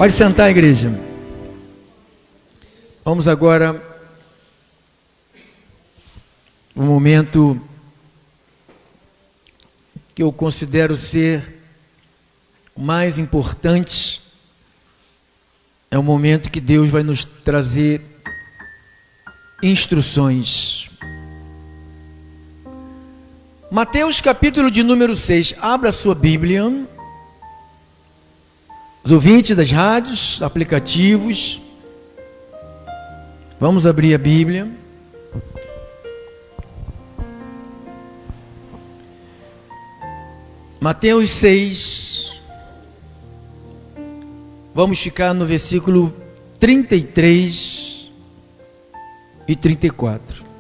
Pode sentar, igreja. Vamos agora um momento que eu considero ser o mais importante. É um momento que Deus vai nos trazer instruções. Mateus capítulo de número 6. Abra a sua Bíblia. Os ouvintes das rádios, aplicativos. Vamos abrir a Bíblia. Mateus 6. Vamos ficar no versículo 33 e 34.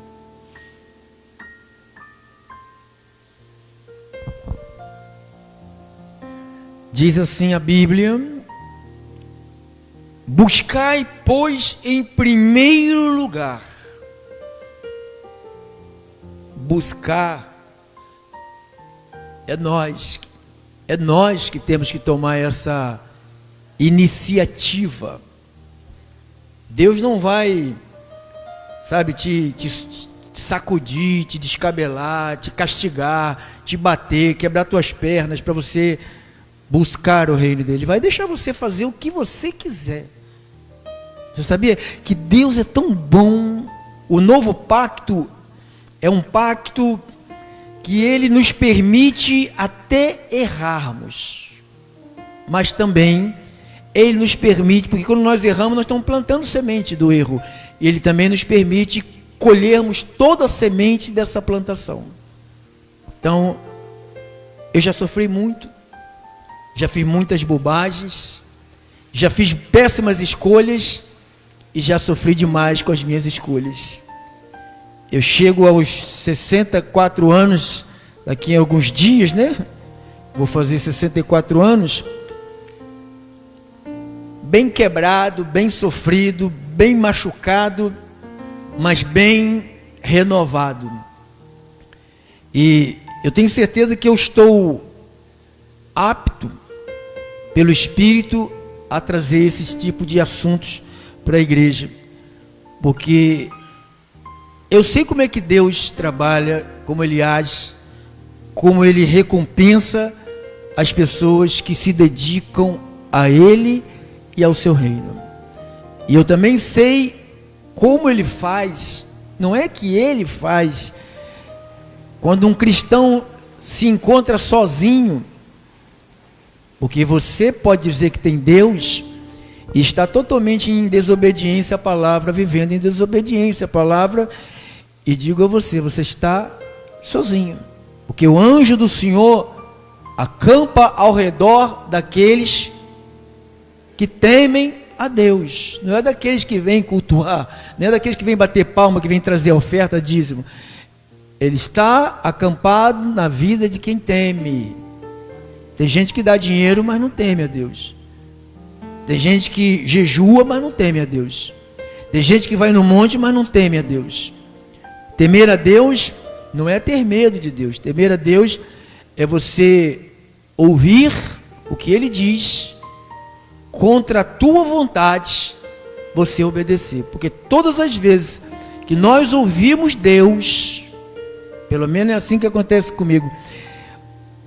Diz assim a Bíblia: buscai, pois, em primeiro lugar. Buscar é nós que temos que tomar essa iniciativa. Deus não vai, sabe, te sacudir, te descabelar, te castigar, te bater, quebrar tuas pernas para você buscar o reino dele. Vai deixar você fazer o que você quiser. Você sabia que Deus é tão bom? O novo pacto é um pacto que ele nos permite até errarmos, mas também ele nos permite, porque quando nós erramos, nós estamos plantando semente do erro, e ele também nos permite colhermos toda a semente dessa plantação. Então, eu já sofri muito, já fiz muitas bobagens, já fiz péssimas escolhas e já sofri demais com as minhas escolhas. Eu chego aos 64 anos, daqui a alguns dias, né? Vou fazer 64 anos, bem quebrado, bem sofrido, bem machucado, mas bem renovado. E eu tenho certeza que eu estou apto pelo Espírito a trazer esses tipos de assuntos para a igreja, porque eu sei como é que Deus trabalha, como Ele age, como Ele recompensa as pessoas que se dedicam a Ele e ao seu reino. E eu também sei como Ele faz. Não é que Ele faz. Quando um cristão se encontra sozinho, porque você pode dizer que tem Deus e está totalmente em desobediência à palavra, vivendo em desobediência à palavra, e digo a você, você está sozinho, porque o anjo do Senhor acampa ao redor daqueles que temem a Deus. Não é daqueles que vêm cultuar, não é daqueles que vêm bater palma, que vêm trazer oferta, dízimo. Ele está acampado na vida de quem teme. Tem gente que dá dinheiro, mas não teme a Deus. Tem gente que jejua, mas não teme a Deus. Tem gente que vai no monte, mas não teme a Deus. Temer a Deus não é ter medo de Deus. Temer a Deus é você ouvir o que Ele diz, contra a tua vontade, você obedecer. Porque todas as vezes que nós ouvimos Deus, pelo menos é assim que acontece comigo,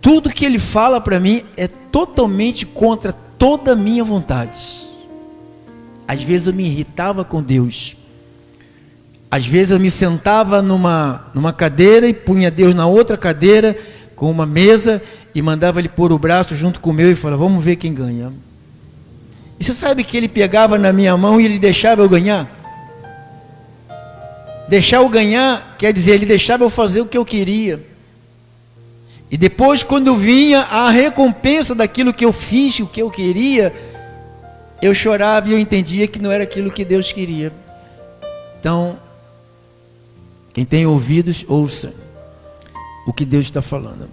tudo que Ele fala para mim é totalmente contra toda a minha vontade. Às vezes eu me irritava com Deus. Às vezes eu me sentava numa cadeira e punha Deus na outra cadeira, com uma mesa, e mandava Ele pôr o braço junto com o meu e falava, vamos ver quem ganha. E você sabe que Ele pegava na minha mão e Ele deixava eu ganhar? Deixar eu ganhar quer dizer, Ele deixava eu fazer o que eu queria. E depois, quando vinha a recompensa daquilo que eu fiz, o que eu queria, eu chorava e eu entendia que não era aquilo que Deus queria. Então, quem tem ouvidos, ouça o que Deus está falando.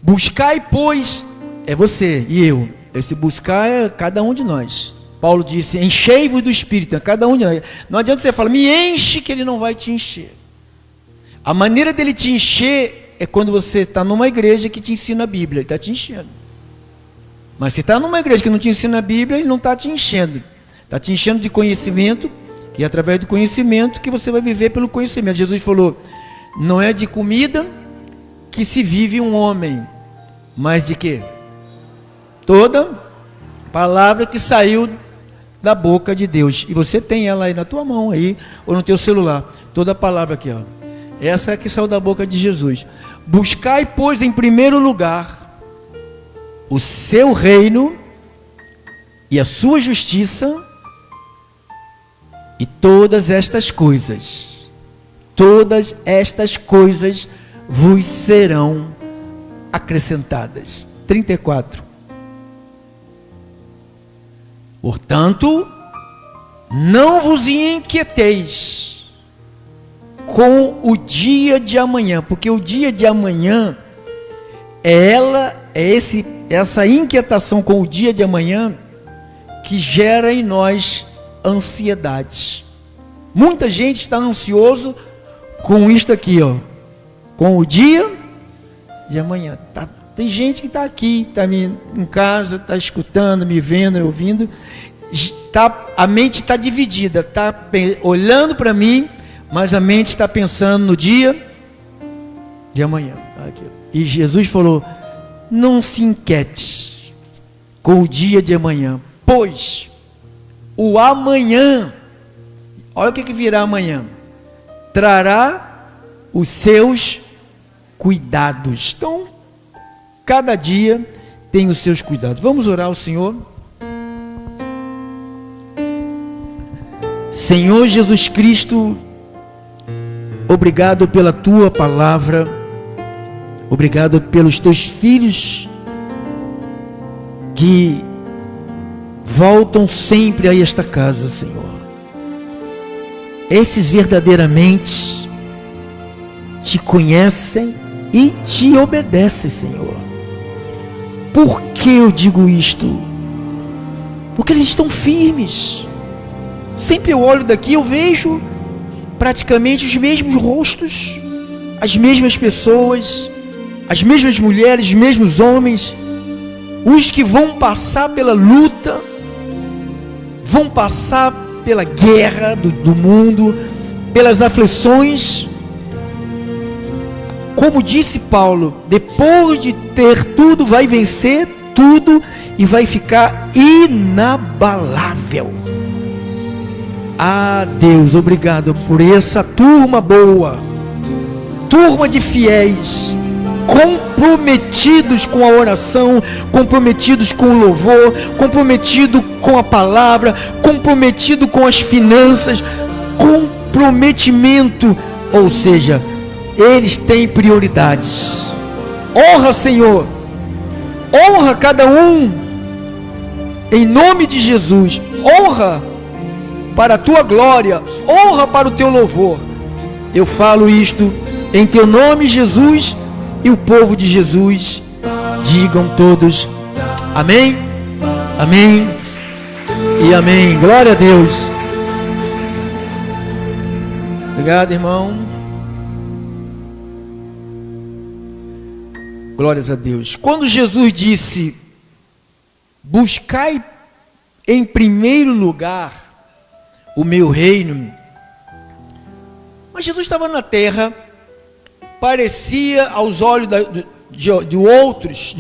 Buscai, pois, é você e eu. Esse buscar é cada um de nós. Paulo disse, enchei-vos do Espírito, é cada um de nós. Não adianta você falar, me enche, que Ele não vai te encher. A maneira dele te encher é quando você está numa igreja que te ensina a Bíblia, Ele está te enchendo. Mas se está numa igreja que não te ensina a Bíblia, ele não está te enchendo. Está te enchendo de conhecimento, que é através do conhecimento que você vai viver pelo conhecimento. Jesus falou, não é de comida que se vive um homem, mas de quê? Toda palavra que saiu da boca de Deus. E você tem ela aí na tua mão, aí, ou no teu celular. Toda palavra aqui, ó. Essa é que saiu da boca de Jesus. Buscai, pois, em primeiro lugar o seu reino e a sua justiça, e todas estas coisas vos serão acrescentadas. 34. Portanto, não vos inquieteis com o dia de amanhã, porque o dia de amanhã essa inquietação com o dia de amanhã que gera em nós ansiedade. Muita gente está ansioso com isto aqui, ó, com o dia de amanhã. Tem gente que está aqui, está em casa, está escutando, me vendo, me ouvindo. A mente está dividida, está olhando para mim, mas a mente está pensando no dia de amanhã. Aqui. E Jesus falou, não se inquiete com o dia de amanhã, pois o amanhã, olha o que virá amanhã, trará os seus cuidados. Então, cada dia tem os seus cuidados. Vamos orar ao Senhor. Senhor Jesus Cristo, obrigado pela tua palavra, obrigado pelos teus filhos que voltam sempre a esta casa, Senhor. Esses verdadeiramente te conhecem e te obedecem, Senhor. Por que eu digo isto? Porque eles estão firmes. Sempre eu olho daqui, eu vejo praticamente os mesmos rostos, as mesmas pessoas, as mesmas mulheres, os mesmos homens, os que vão passar pela luta, vão passar pela guerra do mundo, pelas aflições. Como disse Paulo, depois de ter tudo, vai vencer tudo e vai ficar inabalável. Ah, Deus, obrigado por essa turma boa, turma de fiéis, comprometidos com a oração, comprometidos com o louvor, comprometido com a palavra, comprometido com as finanças, comprometimento, ou seja, eles têm prioridades. Honra, Senhor, honra cada um, em nome de Jesus, honra para a tua glória, honra para o teu louvor. Eu falo isto em teu nome, Jesus, e o povo de Jesus digam todos amém, amém e amém. Glória a Deus. Obrigado, irmão. Glórias a Deus. Quando Jesus disse, buscai em primeiro lugar o meu reino, mas Jesus estava na terra, parecia aos olhos de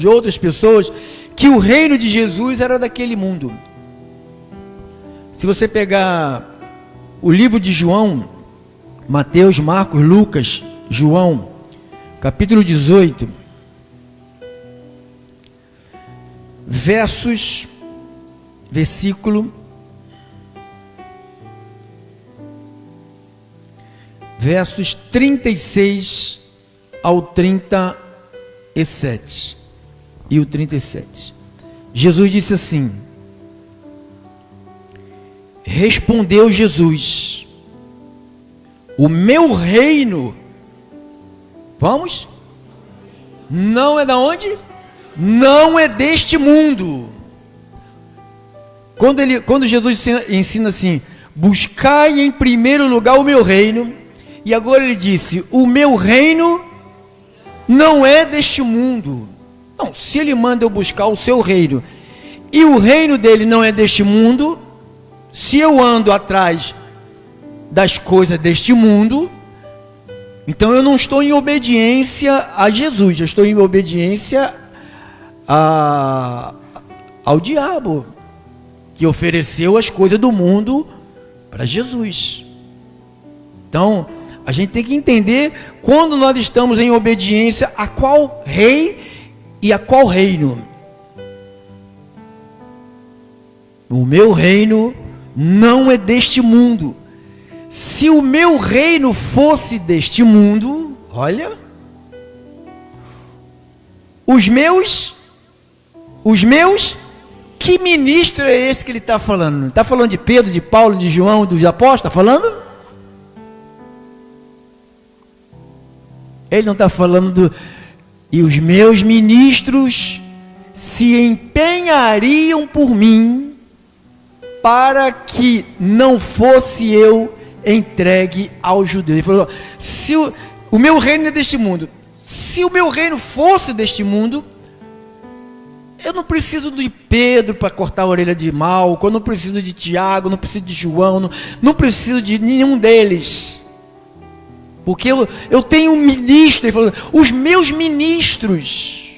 outras pessoas que o reino de Jesus era daquele mundo. Se você pegar o livro de João, Mateus, Marcos, Lucas, João, capítulo 18, versos 36 ao 37 e o 37. Jesus disse assim: respondeu Jesus, o meu reino, vamos? Não é da onde? Não é deste mundo. Quando Jesus ensina assim, buscai em primeiro lugar o meu reino, e agora ele disse, o meu reino não é deste mundo. Não, se ele manda eu buscar o seu reino, e o reino dele não é deste mundo, se eu ando atrás das coisas deste mundo, então eu não estou em obediência a Jesus, eu estou em obediência ao diabo, que ofereceu as coisas do mundo para Jesus. Então, a gente tem que entender quando nós estamos em obediência a qual rei e a qual reino. O meu reino não é deste mundo. Se o meu reino fosse deste mundo, olha, os meus, que ministro é esse que ele está falando? Está falando de Pedro, de Paulo, de João, dos apóstolos? Está falando? Ele não está falando e os meus ministros se empenhariam por mim para que não fosse eu entregue aos judeus. Ele falou, se o meu reino é deste mundo, se o meu reino fosse deste mundo, eu não preciso de Pedro para cortar a orelha de Malco, eu não preciso de Tiago, não preciso de João, não preciso de nenhum deles. Porque eu tenho um ministro, ele falou, os meus ministros,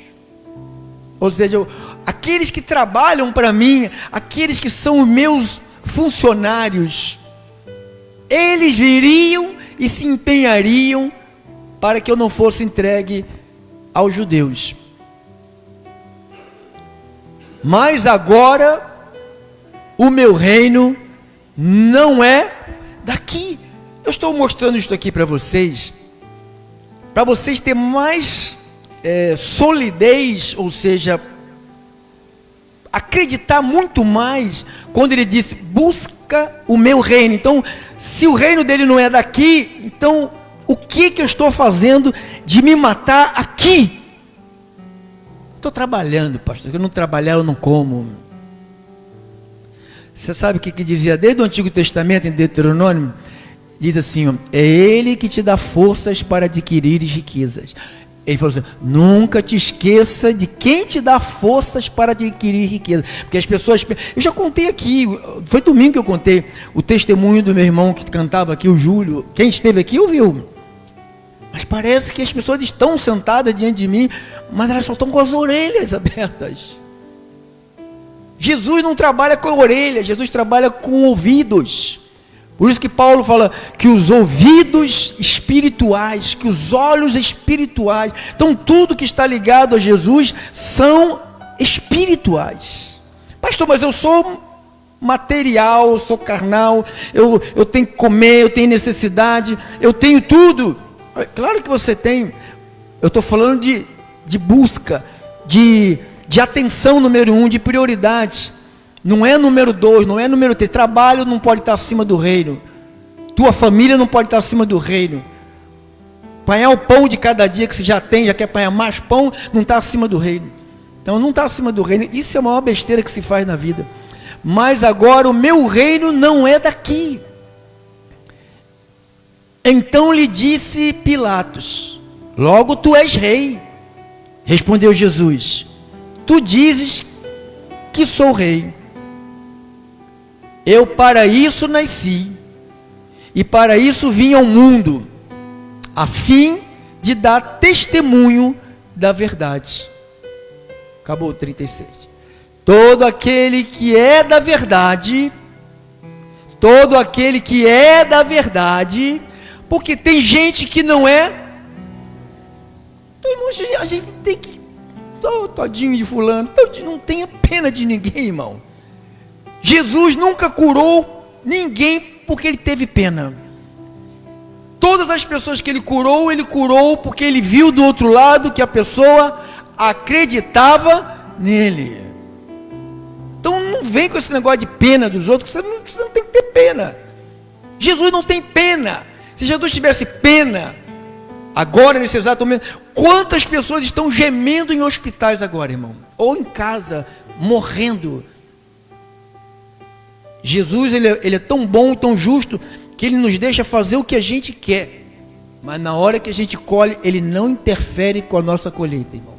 ou seja, aqueles que trabalham para mim, aqueles que são os meus funcionários, eles viriam e se empenhariam para que eu não fosse entregue aos judeus. Mas agora, o meu reino não é daqui. Eu estou mostrando isso aqui para vocês terem mais solidez, ou seja, acreditar muito mais, quando ele disse, busca o meu reino. Então, se o reino dele não é daqui, então, o que eu estou fazendo de me matar aqui? Estou trabalhando, pastor, se eu não trabalhar eu não como. Você sabe o que dizia desde o Antigo Testamento, em Deuteronômio? Diz assim, ó, é Ele que te dá forças para adquirir riquezas. Ele falou assim, nunca te esqueça de quem te dá forças para adquirir riqueza. Porque as pessoas, eu já contei aqui, foi domingo que eu contei o testemunho do meu irmão que cantava aqui, o Júlio. Quem esteve aqui ouviu. Mas parece que as pessoas estão sentadas diante de mim, mas elas só estão com as orelhas abertas. Jesus não trabalha com a orelha, Jesus trabalha com ouvidos. Por isso que Paulo fala que os ouvidos espirituais, que os olhos espirituais, então tudo que está ligado a Jesus são espirituais. Pastor, mas eu sou material, eu sou carnal, eu tenho que comer, eu tenho necessidade, eu tenho tudo. Claro que você tem. Eu estou falando de busca, de atenção número 1, de prioridade. Não é número 2, não é número 3. Trabalho não pode estar acima do reino. Tua família não pode estar acima do reino. Apanhar o pão de cada dia que você já tem, já quer apanhar mais pão, não está acima do reino. Então não está acima do reino. Isso é a maior besteira que se faz na vida. Mas agora o meu reino não é daqui. Então lhe disse Pilatos, logo tu és rei. Respondeu Jesus, tu dizes que sou rei. Eu para isso nasci, e para isso vim ao mundo, a fim de dar testemunho da verdade. Acabou o 36. Todo aquele que é da verdade, porque tem gente que não é. Então, irmãos, a gente tem que, todinho de fulano, não tenha pena de ninguém, irmão. Jesus nunca curou ninguém porque ele teve pena. Todas as pessoas que ele curou porque ele viu do outro lado que a pessoa acreditava nele. Então não vem com esse negócio de pena dos outros, que você não tem que ter pena. Jesus não tem pena. Se Jesus tivesse pena, agora nesse exato momento, quantas pessoas estão gemendo em hospitais agora, irmão? Ou em casa, morrendo. Jesus, ele é tão bom, tão justo, que ele nos deixa fazer o que a gente quer. Mas na hora que a gente colhe, ele não interfere com a nossa colheita, irmão.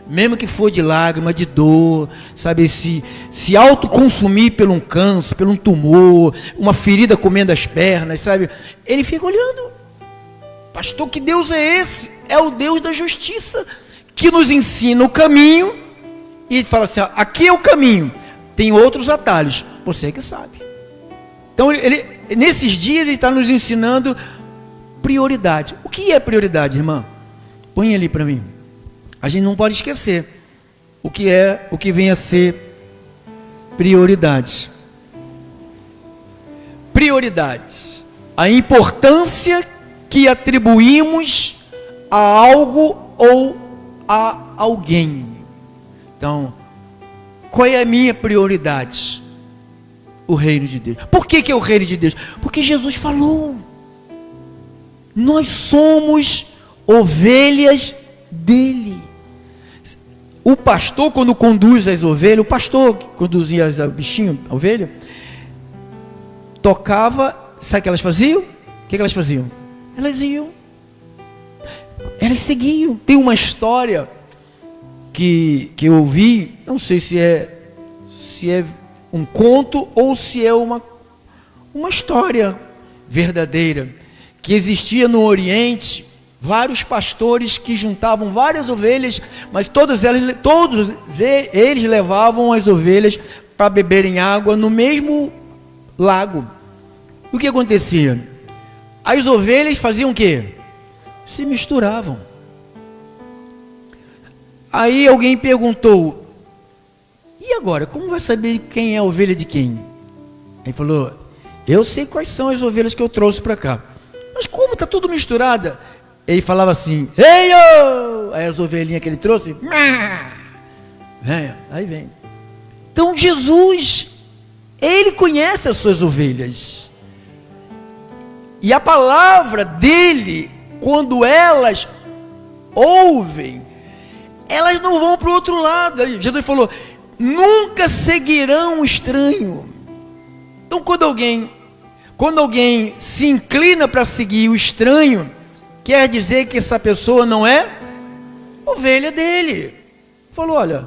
mesmo que for de lágrima, de dor, sabe, se autoconsumir por um câncer, por um tumor, uma ferida comendo as pernas, sabe, ele fica olhando. Pastor, que Deus é esse? É o Deus da justiça, que nos ensina o caminho, e fala assim, ó, aqui é o caminho, tem outros atalhos, você que sabe. Então, nesses dias, ele está nos ensinando prioridade. O que é prioridade, irmã? Põe ali para mim. A gente não pode esquecer o que vem a ser prioridade. Prioridades. A importância que atribuímos a algo ou a alguém. Então, qual é a minha prioridade? O reino de Deus. Por que é o reino de Deus? Porque Jesus falou. Nós somos ovelhas dele. O pastor, quando conduz as ovelhas, o pastor que conduzia o bichinho, a ovelha, tocava, sabe o que elas faziam? O que elas faziam? Elas iam. Elas seguiam. Tem uma história que eu ouvi, não sei se é um conto ou se é uma história verdadeira, que existia no Oriente vários pastores que juntavam várias ovelhas, mas todos eles levavam as ovelhas para beberem água no mesmo lago. O que acontecia? As ovelhas faziam o quê? Se misturavam. Aí alguém perguntou, e agora, como vai saber quem é a ovelha de quem? Ele falou, eu sei quais são as ovelhas que eu trouxe para cá. Mas como está tudo misturada? Ele falava assim, ei, oh! Aí as ovelhinhas que ele trouxe, aí vem. Então Jesus, ele conhece as suas ovelhas. E a palavra dele, quando elas ouvem, elas não vão para o outro lado. Aí Jesus falou, nunca seguirão o estranho. Então quando alguém se inclina para seguir o estranho, quer dizer que essa pessoa não é ovelha dele. Falou, olha,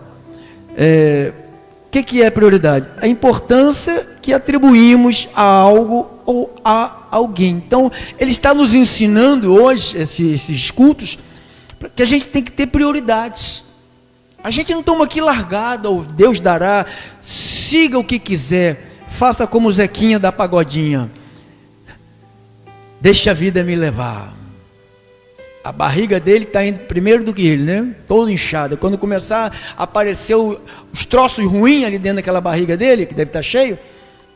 o que é prioridade? A importância que atribuímos a algo ou a alguém. Então, ele está nos ensinando hoje, esses cultos, que a gente tem que ter prioridades. A gente não toma aqui largado, ou Deus dará, siga o que quiser, faça como o Zequinha da pagodinha. Deixa a vida me levar. A barriga dele está indo primeiro do que ele, né? Todo inchado. Quando começar a aparecer os troços ruins ali dentro daquela barriga dele, que deve estar cheio,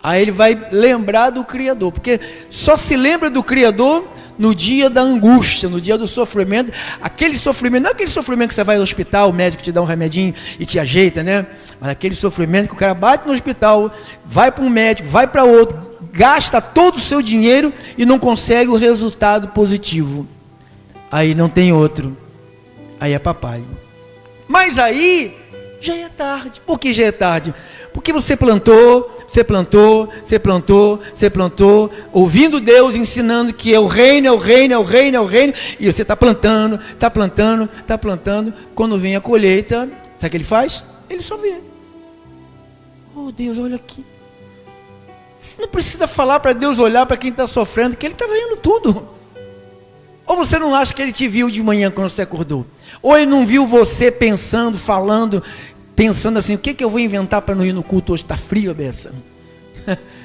aí ele vai lembrar do Criador. Porque só se lembra do Criador no dia da angústia, no dia do sofrimento. Aquele sofrimento, não é aquele sofrimento que você vai ao hospital, o médico te dá um remedinho e te ajeita, né? Mas aquele sofrimento que o cara bate no hospital, vai para um médico, vai para outro, gasta todo o seu dinheiro e não consegue o resultado positivo. Aí não tem outro, aí é papai. Mas aí já é tarde. Por que já é tarde? Porque você plantou, ouvindo Deus ensinando que é o reino, e você está plantando, quando vem a colheita, sabe o que ele faz? Ele só vê. Oh Deus, olha aqui. Você não precisa falar para Deus olhar para quem está sofrendo, que ele está vendo tudo. Ou você não acha que ele te viu de manhã quando você acordou? Ou ele não viu você pensando, pensando assim, o que eu vou inventar para não ir no culto hoje? Está frio a beça.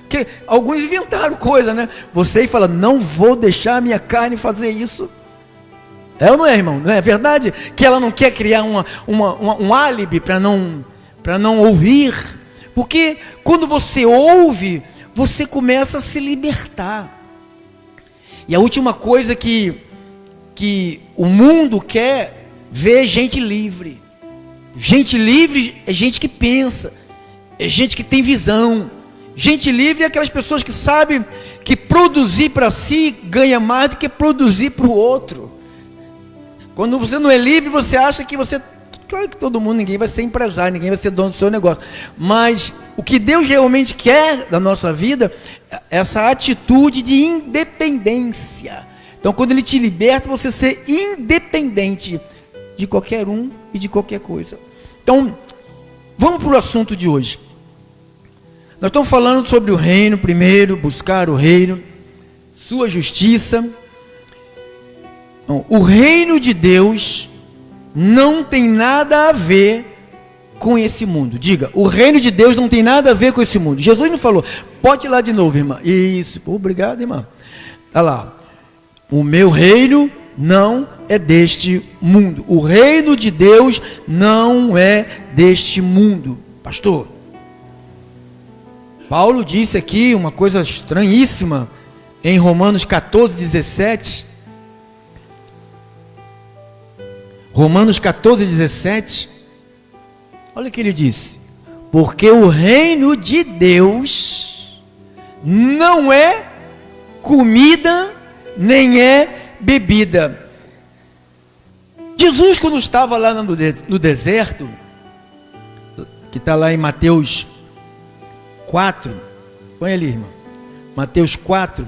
Porque alguns inventaram coisa, né? Você fala, não vou deixar a minha carne fazer isso. É ou não é, irmão? Não é verdade? Que ela não quer criar um álibi para não ouvir. Porque quando você ouve, você começa a se libertar. E a última coisa que o mundo quer ver gente livre. Gente livre é gente que pensa, é gente que tem visão. Gente livre é aquelas pessoas que sabem que produzir para si ganha mais do que produzir para o outro. Quando você não é livre, você acha que você... Claro que todo mundo, ninguém vai ser empresário, ninguém vai ser dono do seu negócio. Mas o que Deus realmente quer da nossa vida é essa atitude de independência. Então, quando Ele te liberta, você ser independente. de qualquer um e de qualquer coisa. Então, vamos para o assunto de hoje. Nós estamos falando sobre o reino primeiro, buscar o reino, sua justiça. Então, o reino de Deus não tem nada a ver com esse mundo. Diga, o reino de Deus não tem nada a ver com esse mundo. Jesus não falou, pode ir lá de novo, irmã. Isso, obrigado, irmã. Está lá. O meu reino não é deste mundo. O reino de Deus não é deste mundo. Pastor, Paulo disse aqui uma coisa estranhíssima em Romanos 14, 17. Romanos 14, 17. Olha o que ele disse. Porque o reino de Deus não é comida, nem é bebida. Jesus, quando estava lá no deserto, que está lá em Mateus 4, põe ali, irmão, Mateus 4,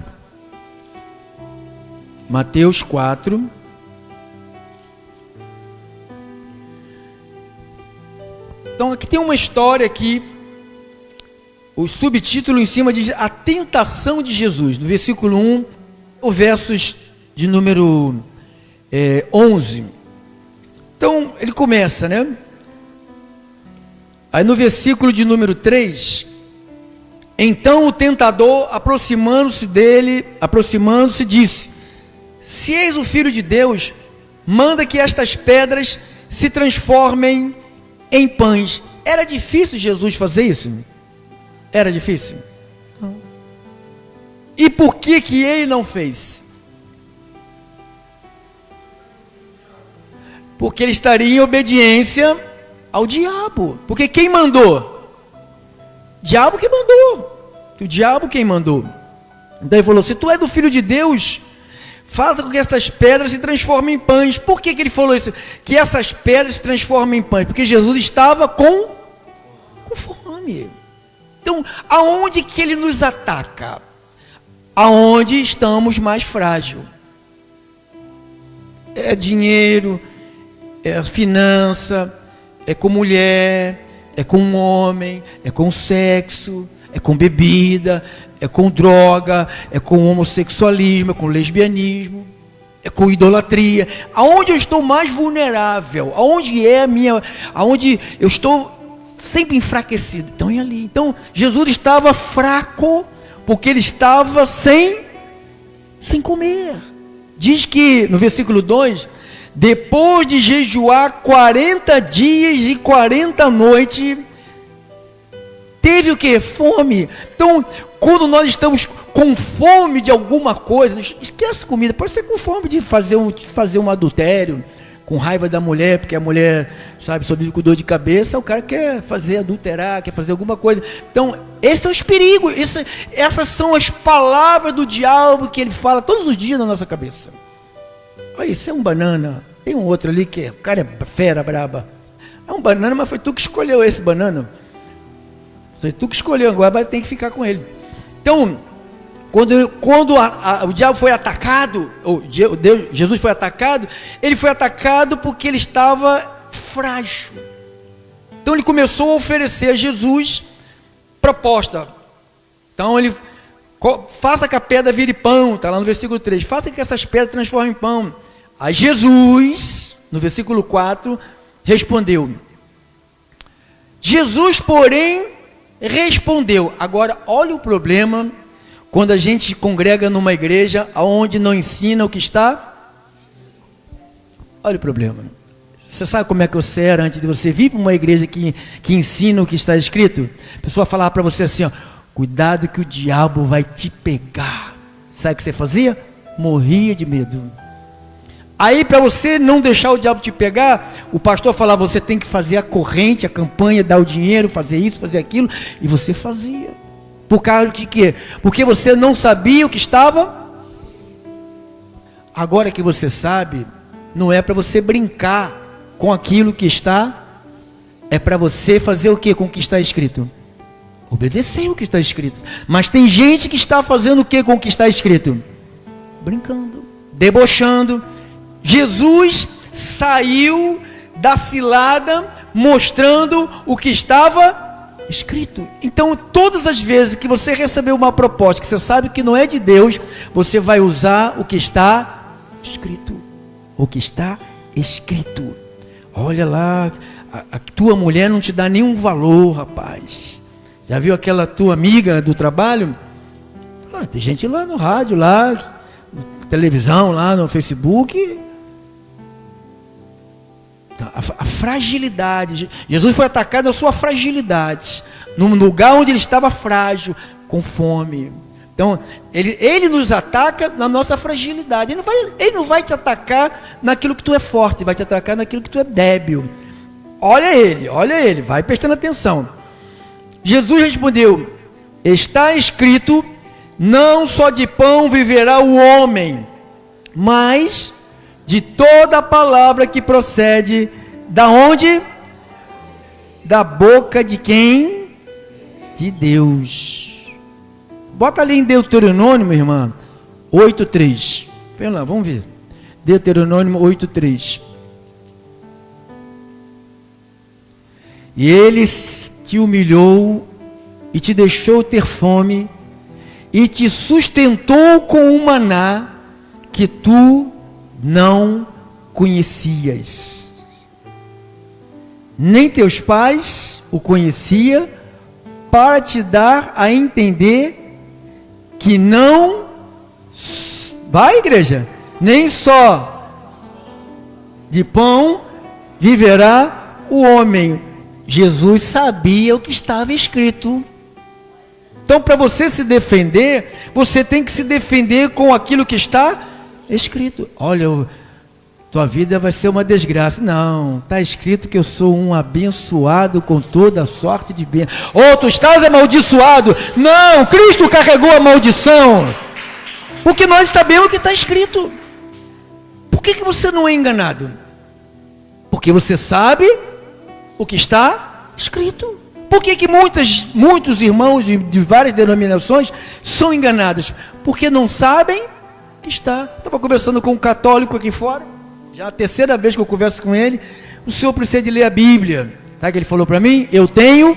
Mateus 4, então aqui tem uma história aqui, o subtítulo em cima diz a tentação de Jesus, no versículo 1, o versos de número 11, então ele começa, né, aí no versículo de número 3, então o tentador, aproximando-se, disse, se és o Filho de Deus, manda que estas pedras se transformem em pães. Era difícil Jesus fazer isso? Era difícil? Não. E por que ele não fez? Porque ele estaria em obediência ao diabo. Porque quem mandou? Diabo que mandou. O diabo quem mandou. Então ele falou, se tu é do Filho de Deus, faça com que essas pedras se transformem em pães. Por que ele falou isso? Que essas pedras se transformem em pães. Porque Jesus estava com fome. Então, aonde que ele nos ataca? Aonde estamos mais frágeis. É dinheiro, é finança, é com mulher, é com homem, é com sexo, é com bebida, é com droga, é com homossexualismo, é com lesbianismo, é com idolatria. Aonde eu estou mais vulnerável? Aonde eu estou sempre enfraquecido? Então é ali. Então Jesus estava fraco porque ele estava sem comer. Diz que no versículo 2, depois de jejuar 40 dias e 40 noites, teve o que? Fome. Então, quando nós estamos com fome de alguma coisa, esquece comida, pode ser com fome de fazer um adultério, com raiva da mulher, porque a mulher, sabe, só vive com dor de cabeça, o cara quer adulterar, quer fazer alguma coisa. Então, esses são os perigos, essas são as palavras do diabo que ele fala todos os dias na nossa cabeça. Olha, isso é um banana. Tem um outro ali que o cara é fera, braba. É um banana, mas foi tu que escolheu esse banana. Foi tu que escolheu, agora vai ter que ficar com ele. Então, quando o diabo foi atacado, Jesus foi atacado, ele foi atacado porque ele estava frágil. Então ele começou a oferecer a Jesus proposta. Então ele faça que a pedra vire pão, está lá no versículo 3, faça que essas pedras transformem em pão. Aí Jesus, no versículo 4, respondeu. Jesus, porém, respondeu. Agora, olha o problema quando a gente congrega numa igreja onde não ensina o que está. Olha o problema. Você sabe como é que você era antes de você vir para uma igreja que ensina o que está escrito? A pessoa falava para você assim, ó, cuidado que o diabo vai te pegar. Sabe o que você fazia? Morria de medo. Aí, para você não deixar o diabo te pegar, o pastor falava, você tem que fazer a corrente, a campanha, dar o dinheiro, fazer isso, fazer aquilo, e você fazia. Por causa de quê? Porque você não sabia o que estava. Agora que você sabe, não é para você brincar com aquilo que está, é para você fazer o quê com o que está escrito? Obedecer o que está escrito. Mas tem gente que está fazendo o quê com o que está escrito? Brincando, debochando. Jesus saiu da cilada mostrando o que estava escrito. Então, todas as vezes que você receber uma proposta que você sabe que não é de Deus, você vai usar o que está escrito. O que está escrito. Olha lá, a tua mulher não te dá nenhum valor, rapaz. Já viu aquela tua amiga do trabalho? Tem gente lá no rádio, lá, na televisão, lá no Facebook. A fragilidade. Jesus foi atacado na sua fragilidade. Num lugar onde ele estava frágil, com fome. Então, ele nos ataca na nossa fragilidade. Ele não vai te atacar naquilo que tu é forte, vai te atacar naquilo que tu é débil. Olha ele, vai prestando atenção. Jesus respondeu: está escrito, não só de pão viverá o homem, mas de toda a palavra que procede, da onde? Da boca de quem? De Deus. Bota ali em Deuteronômio, irmã, 8:3. Vem lá, vamos ver. Deuteronômio 8:3. E ele te humilhou e te deixou ter fome e te sustentou com um maná que tu não conhecias. Nem teus pais o conheciam, para te dar a entender que não vai, igreja, nem só de pão viverá o homem. Jesus sabia o que estava escrito. Então, para você se defender, você tem que se defender com aquilo que está escrito. Olha, tua vida vai ser uma desgraça. Não, está escrito que eu sou um abençoado com toda sorte de bem. Oh, tu estás amaldiçoado. Não, Cristo carregou a maldição. Porque nós sabemos o que está escrito. Por que você não é enganado? Porque você sabe o que está escrito. Por que muitos irmãos de várias denominações são enganados? Porque não sabem que está. Estava conversando com um católico aqui fora, já a terceira vez que eu converso com ele. O senhor precisa de ler a Bíblia. Sabe o que ele falou para mim? Eu tenho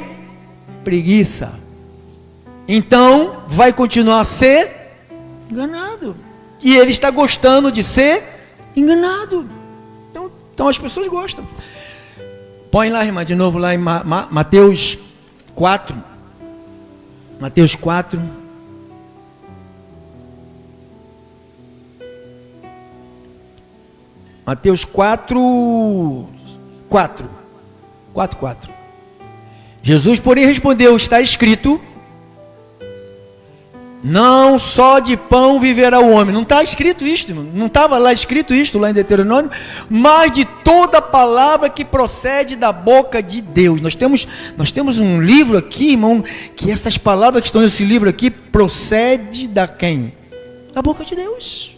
preguiça. Então vai continuar a ser enganado. E ele está gostando de ser enganado. Então as pessoas gostam. Põe lá, irmã, de novo lá em Mateus 4. Mateus 4. Mateus 4. Jesus, porém, respondeu: está escrito, não só de pão viverá o homem. Não está escrito isto, irmão. Não estava lá escrito isto, lá em Deuteronômio, mas de toda palavra que procede da boca de Deus. Nós temos um livro aqui, irmão, que essas palavras que estão nesse livro aqui, procede da quem? Da boca de Deus.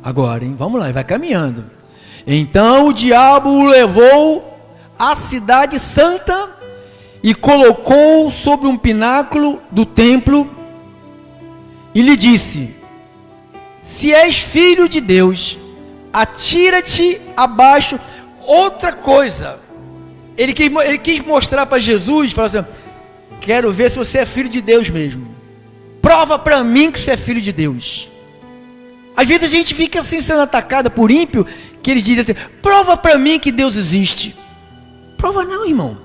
Agora, hein, vamos lá, vai caminhando. Então o diabo o levou à cidade santa e colocou sobre um pináculo do templo e lhe disse: se és filho de Deus, atira-te abaixo. Outra coisa, ele quis mostrar para Jesus, falou assim: quero ver se você é filho de Deus mesmo. Prova para mim que você é filho de Deus. Às vezes a gente fica assim sendo atacada por ímpio, que eles dizem assim: prova para mim que Deus existe. Prova não, irmão.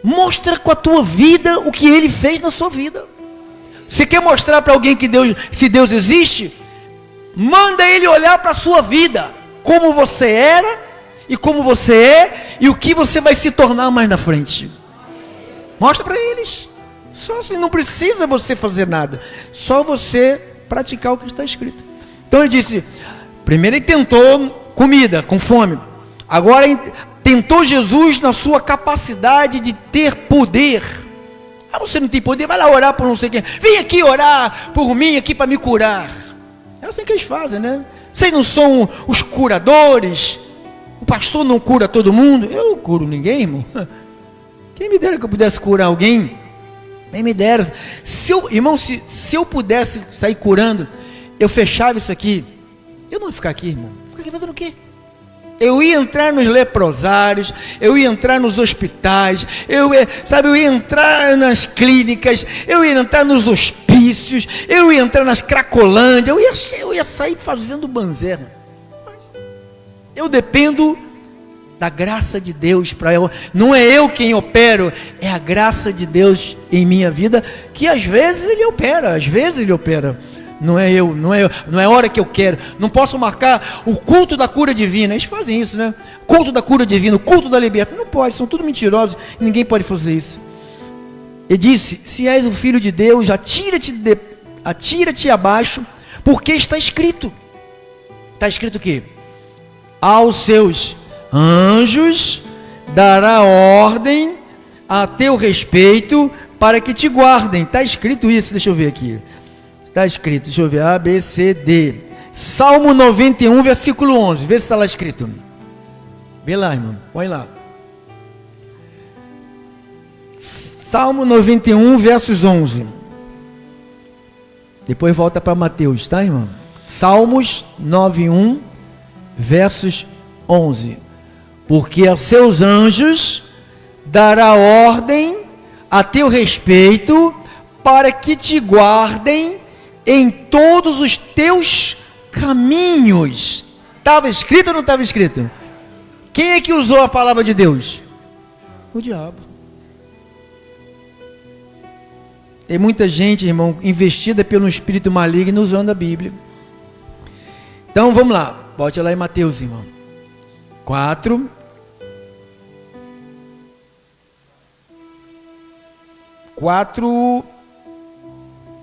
Mostra com a tua vida o que ele fez na sua vida. Você quer mostrar para alguém que se Deus existe? Manda ele olhar para a sua vida, como você era e como você é e o que você vai se tornar mais na frente. Mostra para eles. Só assim, não precisa você fazer nada, só você praticar o que está escrito. Então ele disse: primeiro ele tentou comida, com fome. Agora tentou Jesus na sua capacidade de ter poder. Ah, você não tem poder? Vai lá orar por não sei quem. Vem aqui orar por mim aqui para me curar. É assim que eles fazem, né? Vocês não são os curadores? O pastor não cura todo mundo? Eu não curo ninguém, irmão. Quem me dera que eu pudesse curar alguém? Nem me dera. Se eu pudesse sair curando, eu fechava isso aqui. Eu não ia ficar aqui, irmão. Ficar aqui fazendo o quê? Eu ia entrar nos leprosários, eu ia entrar nos hospitais, eu ia entrar nas clínicas, eu ia entrar nos hospícios, eu ia entrar nas cracolândias, eu ia sair fazendo banzera. Eu dependo da graça de Deus para eu. Não é eu quem opero, é a graça de Deus em minha vida, que às vezes Ele opera. Não é a hora que eu quero. Não posso marcar o culto da cura divina. Eles fazem isso, né? Culto da cura divina, culto da libertação. Não pode, são tudo mentirosos. Ninguém pode fazer isso. Ele disse: se és o filho de Deus, atira-te abaixo, porque está escrito. Está escrito o quê? Aos seus anjos dará ordem a teu respeito para que te guardem. Está escrito isso, deixa eu ver aqui. Está escrito, deixa eu ver, A, B, C, D. Salmo 91, versículo 11. Vê se está lá escrito. Vê lá, irmão, põe lá. Salmo 91, versos 11. Depois volta para Mateus, tá, irmão? Salmos 91, versos 11. Porque a seus anjos dará ordem a teu respeito para que te guardem em todos os teus caminhos. Estava escrito ou não estava escrito? Quem é que usou a palavra de Deus? O diabo. Tem muita gente, irmão, investida pelo espírito maligno usando a Bíblia. Então vamos lá, bote lá em Mateus, irmão. 4.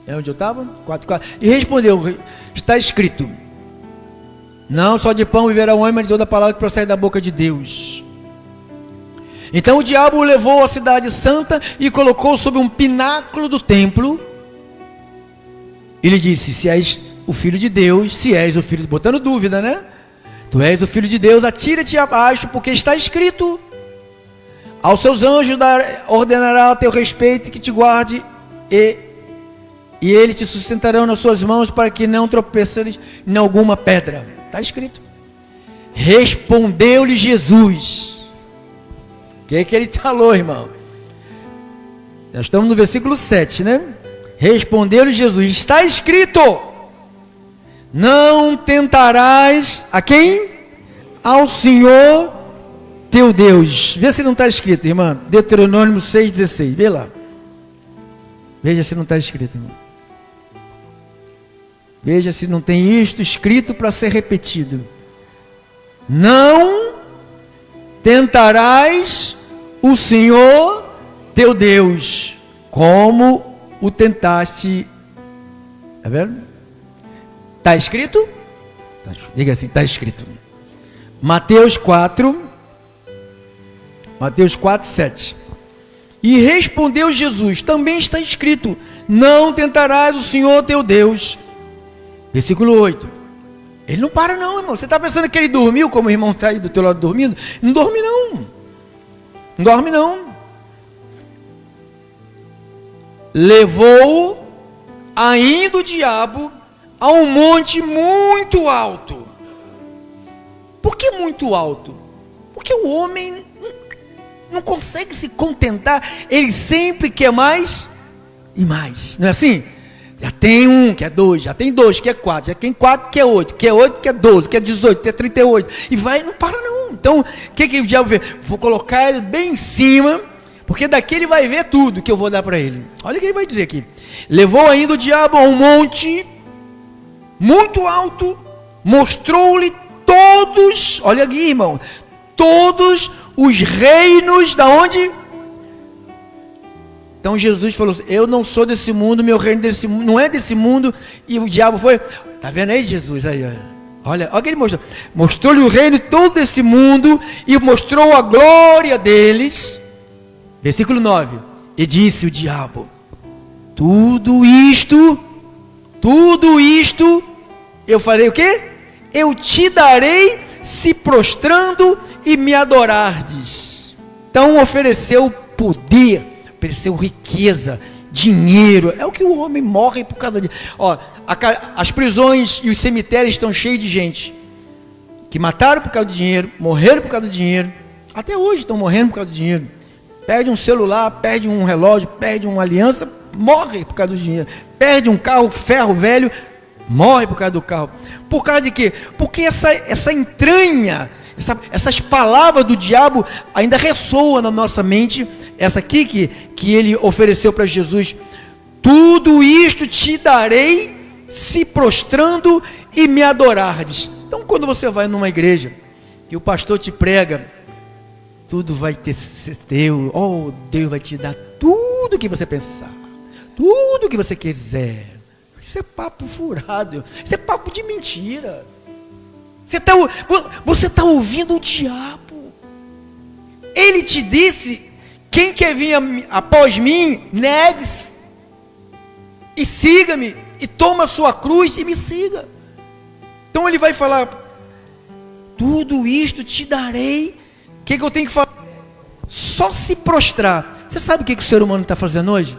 É onde eu estava? 4. E respondeu: está escrito: não só de pão viverá o homem, mas de toda a palavra que procede da boca de Deus. Então o diabo o levou à cidade santa e colocou sobre um pináculo do templo. Ele disse: se és o filho de Deus, botando dúvida, né? Tu és o filho de Deus, atira-te abaixo, porque está escrito: aos seus anjos ordenará a teu respeito que te guarde, e eles te sustentarão nas suas mãos para que não tropeçares em alguma pedra. Está escrito. Respondeu-lhe Jesus. O que é que ele falou, irmão? Nós estamos no versículo 7, né? Respondeu-lhe Jesus: está escrito: não tentarás a quem? Ao Senhor teu Deus. Vê se não está escrito, irmão. Deuteronômio 6,16. Vê lá. Veja se não está escrito, irmão. Veja se não tem isto escrito para ser repetido. Não tentarás o Senhor teu Deus, como o tentaste. Está vendo? Está escrito? Diga assim, está escrito. Mateus 4, 7. E respondeu Jesus: também está escrito: não tentarás o Senhor teu Deus. Versículo 8. Ele não para não, irmão. Você está pensando que ele dormiu, como o irmão está aí do teu lado dormindo? Não dorme não. Não dorme não. Levou ainda o diabo a um monte muito alto. Por que muito alto? Porque o homem não consegue se contentar. Ele sempre quer mais e mais. Não é assim? Já tem 1, quer 2, já tem 2, quer 4, já tem 4, quer 8, quer 8, quer 12, quer 18, quer 38. E vai, não para não. Então, o que o diabo vê? Vou colocar ele bem em cima, porque daqui ele vai ver tudo que eu vou dar para ele. Olha o que ele vai dizer aqui. Levou ainda o diabo a um monte muito alto, mostrou-lhe todos, olha aqui, irmão, todos os reinos da onde? Então Jesus falou: eu não sou desse mundo, meu reino desse mundo, não é desse mundo. E o diabo foi, tá vendo aí Jesus aí, olha o que ele mostrou. Mostrou-lhe o reino todo desse mundo e mostrou a glória deles. Versículo 9. E disse o diabo: tudo isto eu farei o quê? Eu te darei, se prostrando e me adorardes. Então ofereceu poder, ofereceu riqueza, dinheiro. É o que o homem morre por causa disso. As prisões e os cemitérios estão cheios de gente. que mataram por causa do dinheiro, morreram por causa do dinheiro, até hoje estão morrendo por causa do dinheiro. Perde um celular, perde um relógio, perde uma aliança, morre por causa do dinheiro. Perde um carro, ferro velho, morre por causa do carro. Por causa de quê? Porque essa entranha, essas palavras do diabo ainda ressoam na nossa mente. Essa aqui que ele ofereceu para Jesus: tudo isto te darei se prostrando e me adorardes. Então, quando você vai numa igreja e o pastor te prega, tudo vai ser teu, oh, Deus vai te dar tudo que você pensar, tudo que você quiser. Isso é papo furado, isso é papo de mentira. Você está ouvindo o diabo. Ele te disse: quem quer vir após mim, negue-se e siga-me, e toma a sua cruz e me siga. Então ele vai falar: tudo isto te darei. O que eu tenho que fazer? Só se prostrar. Você sabe o que o ser humano está fazendo hoje?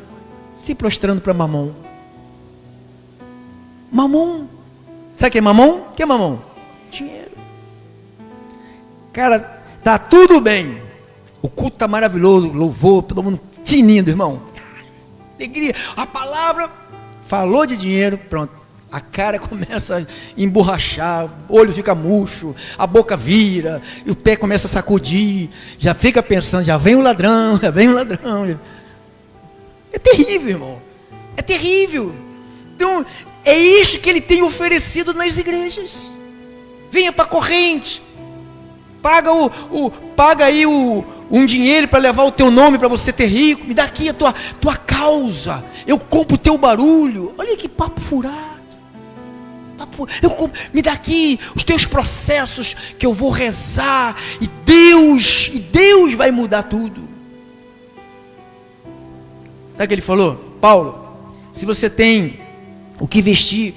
Se prostrando para mamon. Mamon. Sabe o que é mamon? O que é mamon? Dinheiro. Cara, tá tudo bem. O culto está maravilhoso, louvor, todo mundo tinindo, irmão. Alegria. A palavra falou de dinheiro, pronto. A cara começa a emborrachar, o olho fica murcho, a boca vira, e o pé começa a sacudir, já fica pensando, já vem o ladrão, já vem o ladrão. É terrível, irmão. É terrível. Então, é isso que ele tem oferecido nas igrejas. Venha para a corrente. Paga aí um dinheiro para levar o teu nome para você ter rico. Me dá aqui a tua causa. Eu compro o teu barulho. Olha que papo furado. Me dá aqui os teus processos que eu vou rezar. E Deus vai mudar tudo. Sabe o que ele falou? Paulo, se você tem o que vestir,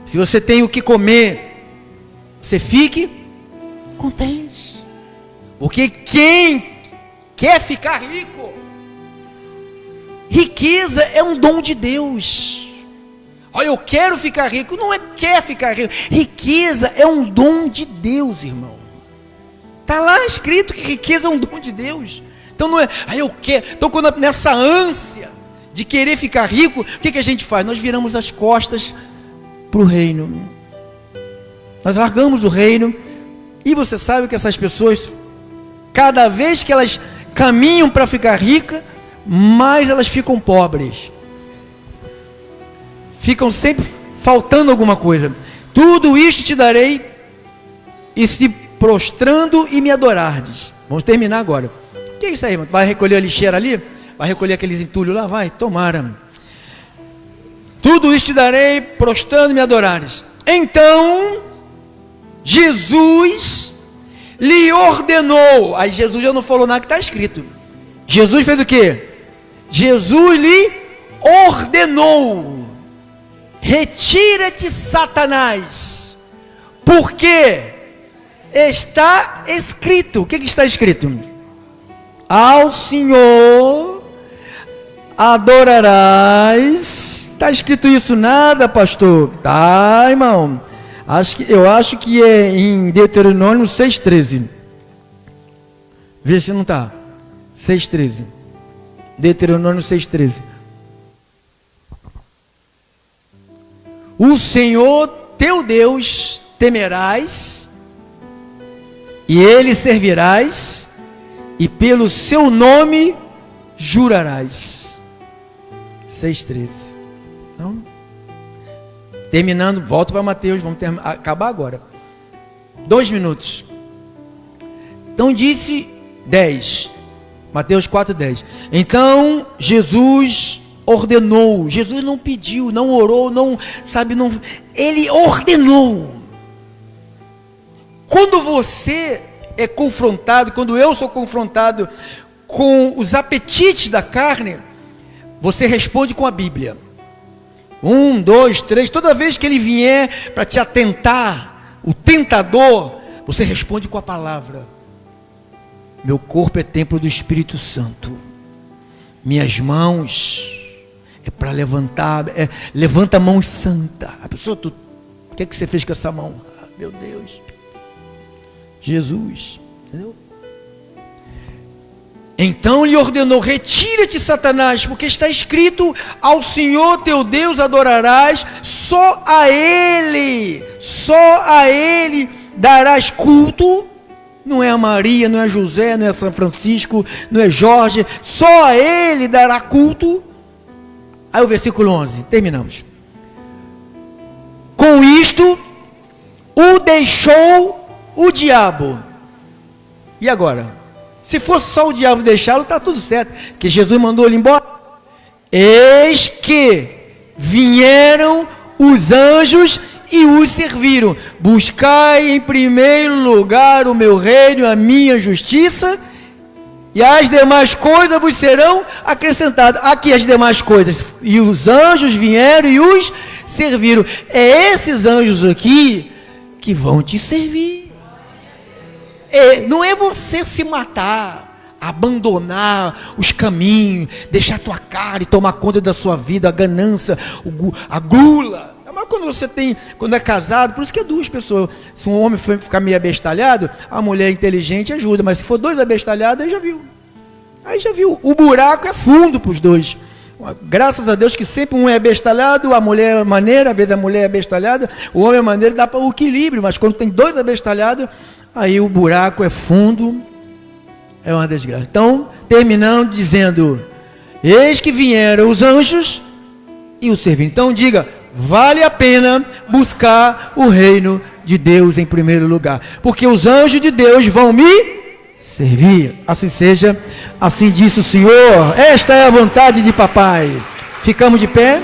se você tem o que comer, você fique contente. Porque quem quer ficar rico, riqueza é um dom de Deus. Olha, eu quero ficar rico, não é quer ficar rico, riqueza é um dom de Deus, irmão. Está lá escrito que riqueza é um dom de Deus. Então não é, eu quero. Então quando nessa ânsia de querer ficar rico, o que a gente faz? Nós viramos as costas para o reino. Nós largamos o reino. E você sabe que essas pessoas, cada vez que elas caminham para ficar ricas, mais elas ficam pobres. Ficam sempre faltando alguma coisa. Tudo isto te darei, e se prostrando e me adorardes. Vamos terminar agora. O que é isso aí, irmão? Vai recolher a lixeira ali? Vai recolher aqueles entulhos lá? Vai, tomara. Tudo isto te darei, prostrando e me adorares. Então Jesus lhe ordenou. Aí Jesus já não falou nada que está escrito. Jesus fez o quê? Jesus lhe ordenou: retira-te, Satanás, porque está escrito. O que está escrito? Ao Senhor adorarás. Está escrito isso? Nada, pastor? Tá, irmão. Eu acho que é em Deuteronômio 6,13. Vê se não está. 6,13. Deuteronômio 6,13. O Senhor teu Deus temerás, e Ele servirás, e pelo seu nome jurarás. 6,13. Então, terminando, volto para Mateus, vamos acabar agora. 2 minutos. Então disse 10. Mateus 4,10. Então Jesus ordenou. Jesus não pediu, não orou, não, sabe, não. Ele ordenou. Quando você é confrontado, quando eu sou confrontado com os apetites da carne, você responde com a Bíblia. 1, 2, 3, toda vez que ele vier para te atentar, o tentador, você responde com a palavra. Meu corpo é templo do Espírito Santo. Minhas mãos é para levantar, levanta a mão santa. A pessoa, o que é que você fez com essa mão? Ah, meu Deus. Jesus. Entendeu? Então lhe ordenou: retira-te, Satanás, porque está escrito: ao Senhor teu Deus adorarás, só a Ele darás culto. Não é a Maria, não é José, não é São Francisco, não é Jorge, só a Ele dará culto. Aí o versículo 11, terminamos. Com isto, o deixou o diabo. E agora? Se fosse só o diabo deixá-lo, está tudo certo, porque Jesus mandou ele embora. Eis que vieram os anjos e os serviram. Buscai em primeiro lugar o meu reino, a minha justiça, e as demais coisas vos serão acrescentadas. Aqui as demais coisas. E os anjos vieram e os serviram. É esses anjos aqui que vão te servir. Não é você se matar, abandonar os caminhos, deixar a tua cara e tomar conta da sua vida, a ganância, a gula. Mas quando é casado, por isso que é duas pessoas. Se um homem ficar meio abestalhado, a mulher inteligente ajuda, mas se for dois abestalhados, aí já viu, o buraco é fundo para os dois. Graças a Deus que sempre um é abestalhado, a mulher é maneira, às vezes a mulher é abestalhada, o homem é maneiro, dá para o equilíbrio, mas quando tem dois abestalhados, aí o buraco é fundo, é uma desgraça. Então, terminando dizendo: eis que vieram os anjos e o serviram. Então diga: vale a pena buscar o reino de Deus em primeiro lugar, porque os anjos de Deus vão me servir. Assim seja, assim disse o Senhor. Esta é a vontade de papai. Ficamos de pé.